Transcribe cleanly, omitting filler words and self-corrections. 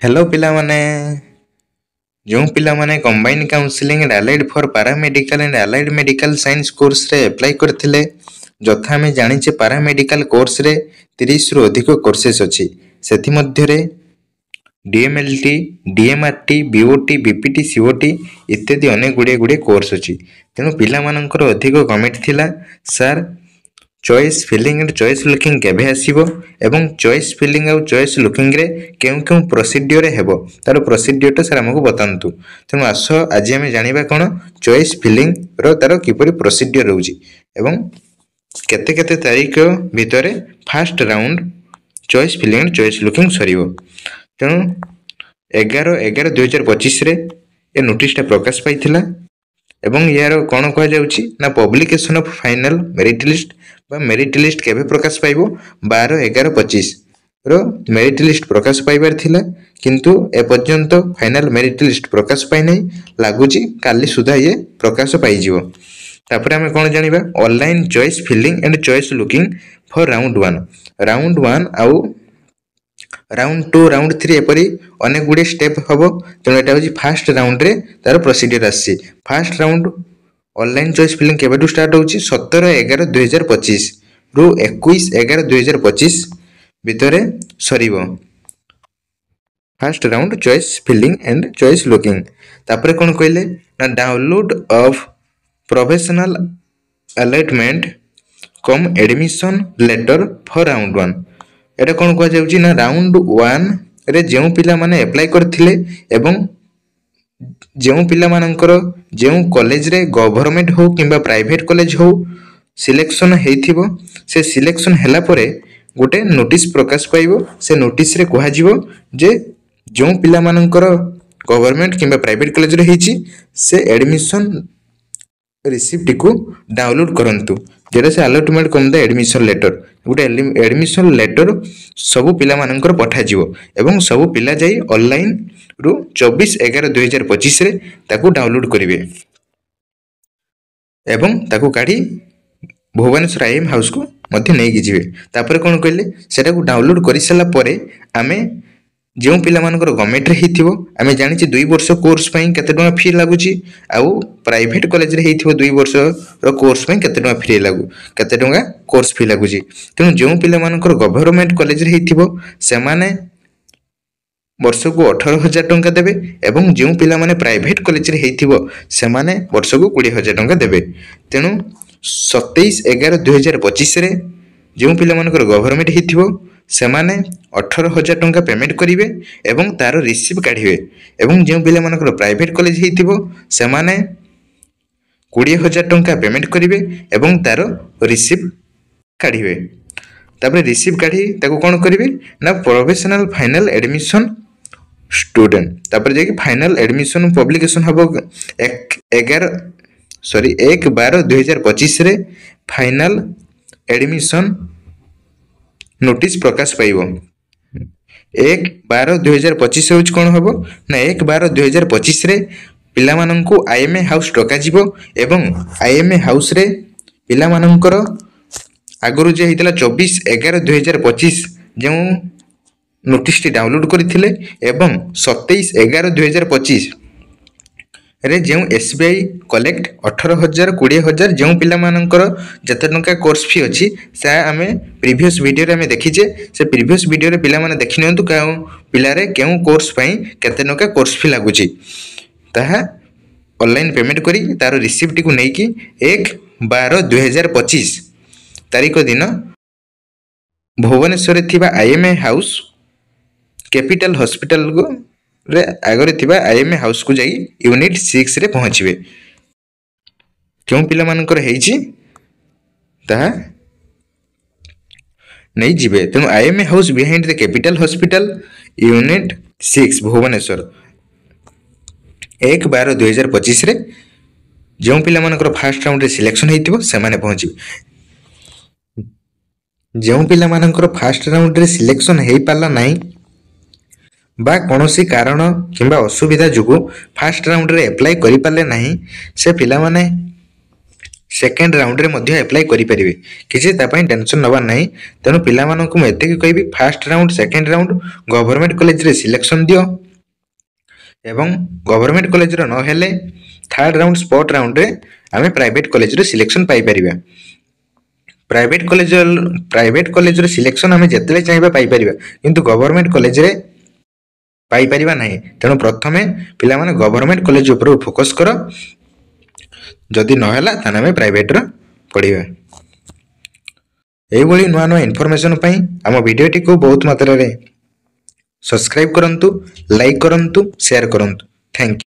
Hello पिला माने जो पिला माने combine counselling and allied for paramedical and allied medical science course रे अप्लाई करथिले जथा हमें जानिचे पैरामेडिकल कोर्स रे 30 रु अधिक कोर्सेस अछि सेथि मध्य रे डीएमएलटी डीएमआरटी बीओटी बीपीटी सीओटी इत्यादि अनेक गुडे कोर्स अछि तेनु पिला मानकर अधिक कमेंट थिला sir choice filling and choice locking केबे आसीबो एवं चॉइस फिलिंग और चॉइस लुकिंग रे केउ केउ प्रोसीड्यूर हेबो तार प्रोसीड्यूर तो सर हमको बतांतु तेनु आसो आज हम जानिबा कोन चॉइस फिलिंग रो तार किपरि प्रोसीड्यूर रहउची एवं केते केते तारीख भितरे first round choice filling and choice locking सरीबो तेनु 11/11/2025 रे ए नोटिस टा प्रकाश पाइथिला एवं यार कौन कह जाउची ना publication of final merit list बा मेरिट लिस्ट केबे प्रकाश पाइबो 12/11/25 रो मेरिट लिस्ट प्रकाश पाइबार थिला किंतु ए पर्यंत फाइनल मेरिट लिस्ट प्रकाश पाइ नै लागुची काली सुधा ये प्रकाश पाइ जिवो तापर हमें कौन जानिबा online choice filling and choice locking for round 1 आउ राउंड 2 राउंड 3 एपरी अनेक गुडे स्टेप हबो तेनो एटा होची फर्स्ट राउंड रे तार प्रोसीजर आसी first round online choice filling केबेटू स्टार्ट होची 17/11/2025 रु 21/11/2025 भितरे सरीबो first round choice filling and choice locking तापर कोन कहले ना download of professional allotment cum admission letter for round 1 एटा कोन कह जाउची ना राउंड 1 रे जेउ पिला माने अप्लाई करथिले एवं जेउ पिला मानकर जेउ कॉलेज रे गवर्नमेंट हो किबा प्राइवेट कॉलेज हो सिलेक्शन हेइथिबो से सिलेक्शन हैला परे गोटे नोटिस प्रकाश पाइबो से नोटिस रे कहा जिवो जे जेउ पिला मानकर गवर्नमेंट किबा प्राइवेट कॉलेज रे हेची से एडमिशन रिसिप्ट को डाउनलोड करंतु जेरा से allotment cum the admission letter गोटे एडमिशन लेटर सबु पिला मानकर पठा जिवो एवं सबु पिला जाई ऑनलाइन रु 24/11/2025 रे ताकू डाउनलोड करिवे एवं ताकू काढी भुवनेश्वर आईएम हाउस को मध्य नै गिजिवे तापर कोन कहले सेटा को डाउनलोड करि सला परे आमे जो पिला मानकर गवर्नमेंट रे हिथिबो आमे जानि छी 2 वर्ष कोर्स पई केते टका फी लागुची आउ प्राइवेट कॉलेज रे हिथिबो 2 वर्ष रो कोर्स पई केते टका फी लागु केते टका कोर्स फी लागुची तेनु जो पिला मानकर गवर्नमेंट कॉलेज रे हिथिबो से माने वर्ष को 18,000 टंका देबे एवं जो पिला माने प्राइवेट कॉलेज रे हिथिबो से माने वर्ष को 20,000 टंका देबे तेनु 27/11/2025 रे जो पिला मानकर गवर्नमेंट हिथिबो से माने 18,000 टंका पेमेंट करिवे एवं तार रिसीव काढिवे एवं जो पिला मानकर प्राइवेट कॉलेज हिथिबो से माने 20,000 टंका पेमेंट करिवे एवं तार रिसीव काढिवे तापर रिसीव काढी ताको कोन करिवे ना प्रोफेशनल फाइनल एडमिशन स्टूडेंट तापर जे कि फाइनल एडमिशन पब्लिकेशन हबो 1/12/2025 रे फाइनल एडमिशन नोटिस प्रकाश पाइबो 1/12/2025 होच कोन हबो ना 1/12/2025 रे पिला माननकु आईएमए हाउस टका जिवो एवं आईएमए हाउस रे पिला माननकर आगरु जे हितला 24/11/2025 जे नोटिस टी डाउनलोड करथिले एवं 27/11/2025 रे जे एसबीआई कलेक्ट 18,000 20,000 जे पिला मानकर जते टंका कोर्स फी अछि से आमे प्रीवियस वीडियो रे आमे देखिजे से प्रीवियस वीडियो रे पिला माने देखिनंतु का पिला रे केउ कोर्स पई केते टंका कोर्स फी लागुची ताहा ऑनलाइन पेमेंट करी तार रिसिप्ट को नै कि 1/12/2025 तारीख दिन भुवनेश्वर थिबा आईएमए हाउस कैपिटल हॉस्पिटल को रे आगरे थिबा आईएमए हाउस को जाई यूनिट 6 रे पहुंचबे क्यों पिला मानकर हेची ता नहीं जिबे तेनु IMA house behind the capital hospital unit 6 Bhubaneswar 1/12/2025 रे जो पिला मानकर फर्स्ट राउंड रे सिलेक्शन हेतिबो से माने पहुंचबे जो पिला मानकर फर्स्ट राउंड रे सिलेक्शन हेई पाला नाही बा कोनोसी कारण किंबा असुविधा जुगु फर्स्ट राउंड रे अप्लाई करि पाले नाही से पिला माने सेकेंड राउंड रे एप्लाई करें किसी टेंशन नबार ना। तेणु पिला मुझे कहि fast round second round government college रे सिलेक्शन दियो एवं गवर्नमेंट कॉलेज रो न हेले थर्ड राउंड स्पॉट राउंड रे आमे प्राइवेट कॉलेज रे सिलेक्शन पाई परिबा। प्राइवेट कॉलेज रे सिलेक्शन आमे जेतले चाहबा पाई परिबा किंतु गवर्नमेंट कॉलेज रे पाई परिबा नाही। तेणु प्रथमे पिला माने गवर्नमेंट कॉलेज ऊपर फोकस करो, जदि न होला ताने आमे प्राइवेट रो पढिबा। एई भली नुआ नुआ इन्फॉर्मेशन पई हम वीडियोटी को बहुत मात्रा रे सब्सक्राइब करंतु, लाइक करंतु, शेयर करंतु। Thank you.